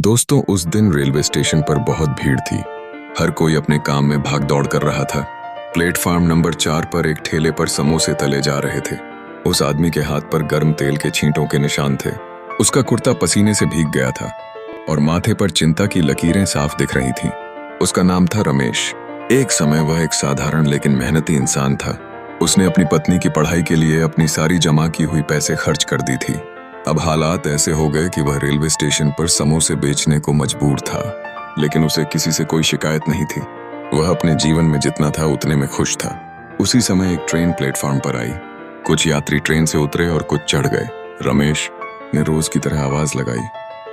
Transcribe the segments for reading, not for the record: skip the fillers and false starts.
दोस्तों, उस दिन रेलवे स्टेशन पर बहुत भीड़ थी। हर कोई अपने काम में भाग दौड़ कर रहा था। प्लेटफार्म नंबर 4 पर एक ठेले पर समोसे तले जा रहे थे। उस आदमी के हाथ पर गर्म तेल के छींटों के निशान थे। उसका कुर्ता पसीने से भीग गया था और माथे पर चिंता की लकीरें साफ दिख रही थीं। उसका नाम था रमेश। एक समय वह एक साधारण लेकिन मेहनती इंसान था। उसने अपनी पत्नी की पढ़ाई के लिए अपनी सारी जमा की हुई पैसे खर्च कर दी थी। अब हालात ऐसे हो गए कि वह रेलवे स्टेशन पर समोसे बेचने को मजबूर था, लेकिन उसे किसी से कोई शिकायत नहीं थी। वह अपने जीवन में जितना था उतने में खुश था। उसी समय एक ट्रेन प्लेटफार्म पर आई। कुछ यात्री ट्रेन से उतरे और कुछ चढ़ गए। रमेश ने रोज की तरह आवाज लगाई,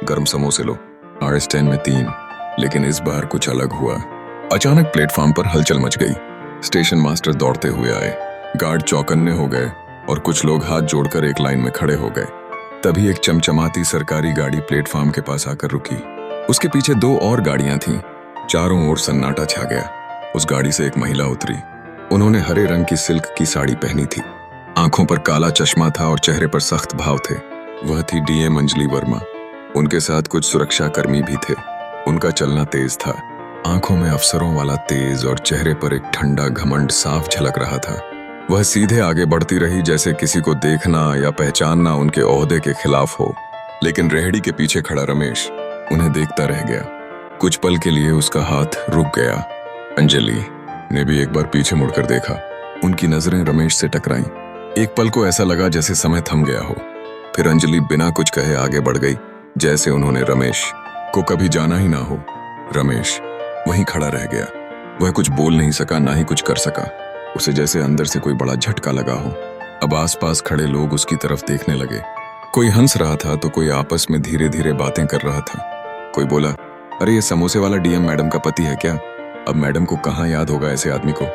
गर्म समोसे लो, RS10 में 3। लेकिन इस बार कुछ अलग हुआ। अचानक प्लेटफार्म पर हलचल मच गई। स्टेशन मास्टर दौड़ते हुए आए, गार्ड चौकन्ने हो गए और कुछ लोग हाथ जोड़कर एक लाइन में खड़े हो गए। तभी एक चमचमाती सरकारी गाड़ी प्लेटफार्म के पास आकर रुकी। उसके पीछे 2 और गाड़ियां थीं। चारों ओर सन्नाटा छा गया। उस गाड़ी से एक महिला उतरी। उन्होंने हरे रंग की सिल्क की साड़ी पहनी थी। आंखों पर काला चश्मा था और चेहरे पर सख्त भाव थे। वह थी DM अंजलि वर्मा। उनके साथ कुछ सुरक्षा कर्मी भी थे। उनका चलना तेज था। आंखों में अफसरों वाला तेज और चेहरे पर एक ठंडा घमंड साफ झलक रहा था। वह सीधे आगे बढ़ती रही, जैसे किसी को देखना या पहचानना उनके ओहदे के खिलाफ हो। लेकिन रेहड़ी के पीछे खड़ा रमेश उन्हें देखता रह गया। कुछ पल के लिए उसका हाथ रुक गया। अंजलि ने भी एक बार पीछे मुड़कर देखा। उनकी नजरें रमेश से टकराईं। एक पल को ऐसा लगा जैसे समय थम गया हो। फिर अंजलि बिना कुछ कहे आगे बढ़ गई, जैसे उन्होंने रमेश को कभी जाना ही ना हो। रमेश वहीं खड़ा रह गया। वह कुछ बोल नहीं सका, ना ही कुछ कर सका। उसे जैसे अंदर से कोई बड़ा झटका लगा हो। अब आसपास खड़े लोग उसकी तरफ देखने लगे। कोई हंस रहा था तो कोई आपस में धीरे धीरे बातें कर रहा था। कोई बोला, अरे ये समोसे वाला DM मैडम का पति है क्या? अब मैडम को कहाँ याद होगा ऐसे आदमी को।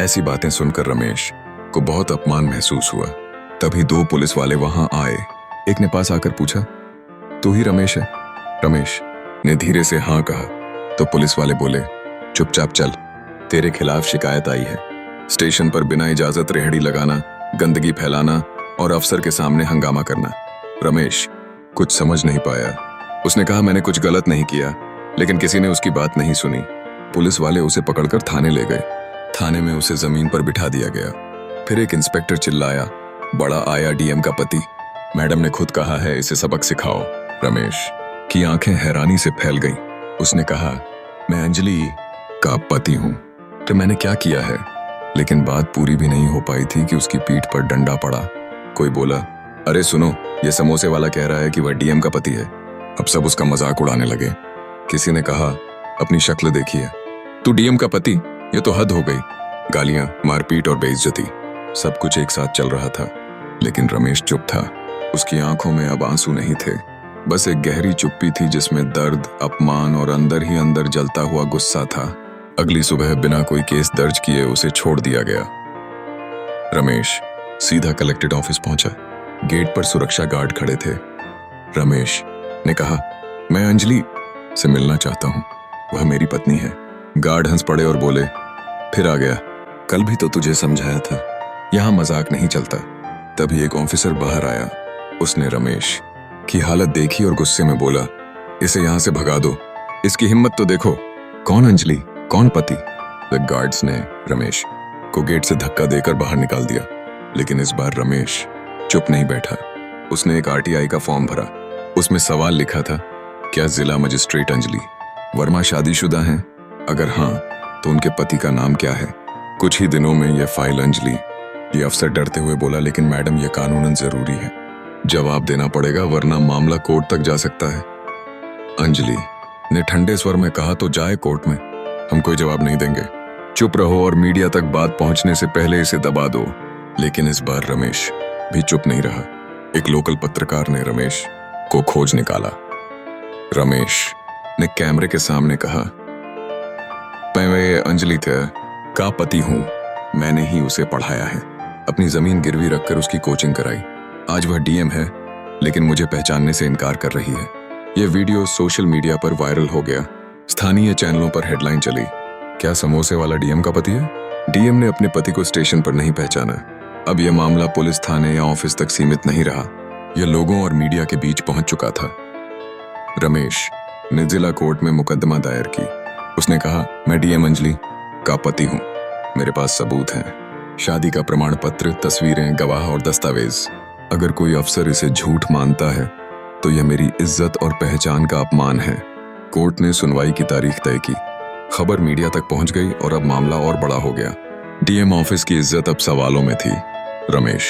ऐसी बातें सुनकर रमेश को बहुत अपमान महसूस हुआ। तभी 2 पुलिस वाले वहां आए। एक ने पास आकर पूछा, तू ही रमेश है? रमेश ने धीरे से हाँ कहा तो पुलिस वाले बोले, चुपचाप चल, तेरे खिलाफ शिकायत आई है। स्टेशन पर बिना इजाजत रेहड़ी लगाना, गंदगी फैलाना और अफसर के सामने हंगामा करना। रमेश कुछ समझ नहीं पाया। उसने कहा, मैंने कुछ गलत नहीं किया, लेकिन किसी ने उसकी बात नहीं सुनी। पुलिस वाले उसे पकड़कर थाने ले गए। थाने में उसे जमीन पर बिठा दिया गया। फिर एक इंस्पेक्टर चिल्लाया, बड़ा आया DM का पति, मैडम ने खुद कहा है इसे सबक सिखाओ। रमेश की आंखें हैरानी से फैल गईं। उसने कहा, मैं अंजलि का पति हूं, तो मैंने क्या किया है? लेकिन बात पूरी भी नहीं हो पाई थी कि उसकी पीठ पर डंडा पड़ा। कोई बोला, अरे सुनो, ये समोसे वाला कह रहा है कि वह DM का पति है। अब सब उसका मजाक उड़ाने लगे। किसी ने कहा, अपनी शक्ल देखिए, तू DM का पति, ये तो हद हो गई। गालियां, मारपीट और बेइज्जती, सब कुछ एक साथ चल रहा था। लेकिन रमेश चुप था। उसकी आंखों में अब आंसू नहीं थे, बस एक गहरी चुप्पी थी जिसमें दर्द, अपमान और अंदर ही अंदर जलता हुआ गुस्सा था। अगली सुबह बिना कोई केस दर्ज किए उसे छोड़ दिया गया। रमेश सीधा कलेक्टेड ऑफिस पहुंचा। गेट पर सुरक्षा गार्ड खड़े थे। रमेश ने कहा, मैं अंजलि से मिलना चाहता हूं, वह मेरी पत्नी है। गार्ड हंस पड़े और बोले, फिर आ गया, कल भी तो तुझे समझाया था, यहां मजाक नहीं चलता। तभी एक ऑफिसर बाहर आया। उसने रमेश की हालत देखी और गुस्से में बोला, इसे यहां से भगा दो, इसकी हिम्मत तो देखो, कौन अंजलि, कौन पति? द गार्ड्स ने रमेश को गेट से धक्का देकर बाहर निकाल दिया। लेकिन इस बार रमेश चुप नहीं बैठा। उसने एक RTI का फॉर्म भरा। उसमें सवाल लिखा था, क्या जिला मजिस्ट्रेट अंजलि वर्मा शादीशुदा हैं? अगर हाँ, तो उनके पति का नाम क्या है? कुछ ही दिनों में यह फाइल अंजलि, ये अफसर डरते हुए बोला, लेकिन मैडम यह कानूनन जरूरी है, जवाब देना पड़ेगा वरना मामला कोर्ट तक जा सकता है। अंजलि ने ठंडे स्वर में कहा, तो जाए कोर्ट में, हम कोई जवाब नहीं देंगे, चुप रहो और मीडिया तक बात पहुंचने से पहले इसे दबा दो। लेकिन इस बार रमेश भी चुप नहीं रहा। एक लोकल पत्रकार ने रमेश को खोज निकाला। रमेश ने कैमरे के सामने कहा, मैं अंजलि का पति हूं, मैंने ही उसे पढ़ाया है, अपनी जमीन गिरवी रखकर उसकी कोचिंग कराई। आज वह DM है, लेकिन मुझे पहचानने से इनकार कर रही है। यह वीडियो सोशल मीडिया पर वायरल हो गया। स्थानीय चैनलों पर हेडलाइन चली, क्या समोसे वाला DM का पति है? DM ने अपने पति को स्टेशन पर नहीं पहचाना। अब यह मामला पुलिस थाने या ऑफिस तक सीमित नहीं रहा, यह लोगों और मीडिया के बीच पहुंच चुका था। रमेश ने जिला कोर्ट में मुकदमा दायर की। उसने कहा, मैं डीएम अंजलि का पति हूँ, मेरे पास सबूत हैं, शादी का प्रमाण पत्र, तस्वीरें, गवाह और दस्तावेज। अगर कोई अफसर इसे झूठ मानता है तो यह मेरी इज्जत और पहचान का अपमान है। कोर्ट ने सुनवाई की तारीख तय की। खबर मीडिया तक पहुंच गई और अब मामला और बड़ा हो गया। डीएम ऑफिस की इज्जत अब सवालों में थी। रमेश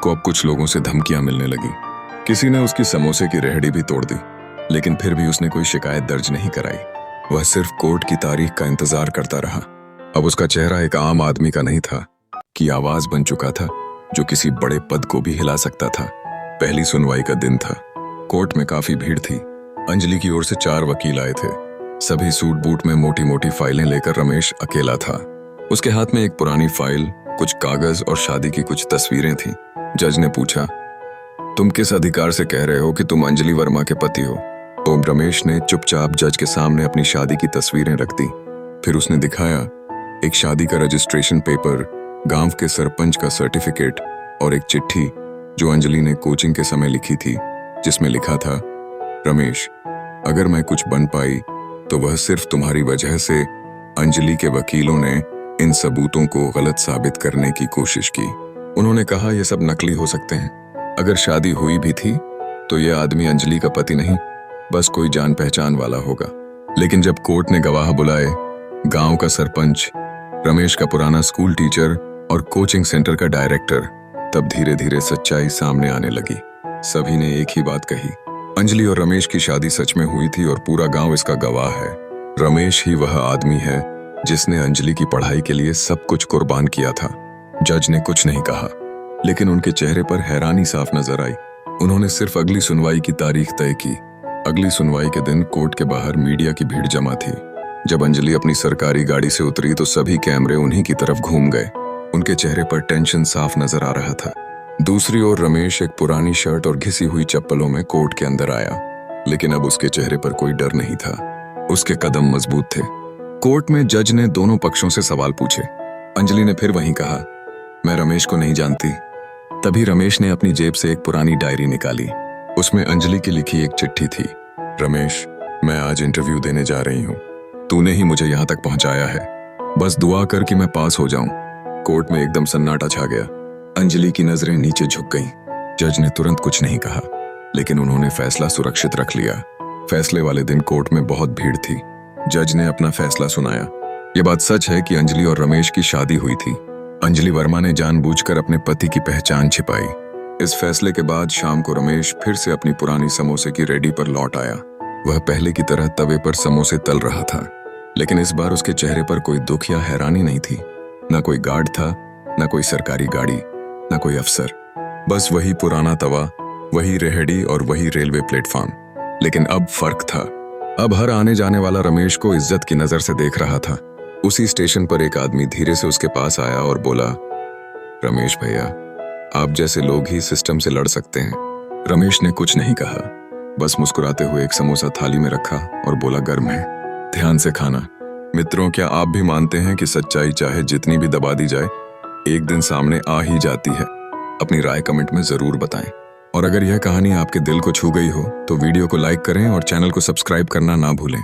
को अब कुछ लोगों से धमकियां मिलने लगी। किसी ने उसकी समोसे की रेहड़ी भी तोड़ दी, लेकिन फिर भी उसने कोई शिकायत दर्ज नहीं कराई। वह सिर्फ कोर्ट की तारीख का इंतजार करता रहा। अब उसका चेहरा एक आम आदमी का नहीं था, कि आवाज बन चुका था जो किसी बड़े पद को भी हिला सकता था। पहली सुनवाई का दिन था। कोर्ट में काफी भीड़ थी। अंजलि की ओर से 4 वकील आए थे। सभी सूट बूट में मोटी मोटी फाइलें लेकर रमेश अकेला था। उसके हाथ में एक पुरानी फाइल, कुछ कागज और शादी की कुछ तस्वीरें थीं। जज ने पूछा, तुम किस अधिकार से कह रहे हो कि तुम अंजलि वर्मा के पति हो? तो रमेश ने चुपचाप जज के सामने अपनी शादी की तस्वीरें रख दी। फिर उसने दिखाया एक शादी का रजिस्ट्रेशन पेपर, गांव के सरपंच का सर्टिफिकेट और एक चिट्ठी जो अंजलि ने कोचिंग के समय लिखी थी, जिसमें लिखा था, रमेश, अगर मैं कुछ बन पाई तो वह सिर्फ तुम्हारी वजह से। अंजलि के वकीलों ने इन सबूतों को गलत साबित करने की कोशिश की। उन्होंने कहा यह सब नकली हो सकते हैं। अगर शादी हुई भी थी तो यह आदमी अंजलि का पति नहीं, बस कोई जान पहचान वाला होगा। लेकिन जब कोर्ट ने गवाह बुलाए, गांव का सरपंच, रमेश का पुराना स्कूल टीचर और कोचिंग सेंटर का डायरेक्टर, तब धीरे धीरे सच्चाई सामने आने लगी। सभी ने एक ही बात कही, अंजलि और रमेश की शादी सच में हुई थी और पूरा गांव इसका गवाह है। रमेश ही वह आदमी है जिसने अंजलि की पढ़ाई के लिए सब कुछ कुर्बान किया था। जज ने कुछ नहीं कहा, लेकिन उनके चेहरे पर हैरानी साफ नजर आई। उन्होंने सिर्फ अगली सुनवाई की तारीख तय की। अगली सुनवाई के दिन कोर्ट के बाहर मीडिया की भीड़ जमा थी। जब अंजलि अपनी सरकारी गाड़ी से उतरी तो सभी कैमरे उन्हीं की तरफ घूम गए। उनके चेहरे पर टेंशन साफ नजर आ रहा था। दूसरी ओर रमेश एक पुरानी शर्ट और घिसी हुई चप्पलों में कोर्ट के अंदर आया, लेकिन अब उसके चेहरे पर कोई डर नहीं था। उसके कदम मजबूत थे। कोर्ट में जज ने दोनों पक्षों से सवाल पूछे। अंजलि ने फिर वहीं कहा, मैं रमेश को नहीं जानती। तभी रमेश ने अपनी जेब से एक पुरानी डायरी निकाली। उसमें अंजलि की लिखी एक चिट्ठी थी। रमेश, मैं आज इंटरव्यू देने जा रही हूँ। तूने ही मुझे यहाँ तक पहुँचाया है। बस दुआ कर कि मैं पास हो जाऊं। कोर्ट में एकदम सन्नाटा छा गया। अंजलि की नजरें नीचे झुक गईं। जज ने तुरंत कुछ नहीं कहा, लेकिन उन्होंने फैसला सुरक्षित रख लिया। फैसले वाले दिन कोर्ट में बहुत भीड़ थी। जज ने अपना फैसला सुनाया। यह बात सच है कि अंजलि और रमेश की शादी हुई थी। अंजलि वर्मा ने जानबूझकर अपने पति की पहचान छिपाई। इस फैसले के बाद शाम को रमेश फिर से अपनी पुरानी समोसे की रेडी पर लौट आया। वह पहले की तरह तवे पर समोसे तल रहा था, लेकिन इस बार उसके चेहरे पर कोई दुख या हैरानी नहीं थी। न कोई गार्ड था, न कोई सरकारी गाड़ी, न कोई अफसर। बस वही पुराना तवा, वही रेहड़ी और वही रेलवे प्लेटफॉर्म। लेकिन अब फर्क था। अब हर आने जाने वाला रमेश को इज्जत की नजर से देख रहा था। उसी स्टेशन पर एक आदमी धीरे से उसके पास आया और बोला, रमेश भैया, आप जैसे लोग ही सिस्टम से लड़ सकते हैं। रमेश ने कुछ नहीं कहा, बस मुस्कुराते हुए एक समोसा थाली में रखा और बोला, गर्म है, ध्यान से खाना। मित्रों, क्या आप भी मानते हैं कि सच्चाई चाहे जितनी भी दबा दी जाए, एक दिन सामने आ ही जाती है? अपनी राय कमेंट में जरूर बताएं। और अगर यह कहानी आपके दिल को छू गई हो तो वीडियो को लाइक करें और चैनल को सब्सक्राइब करना ना भूलें।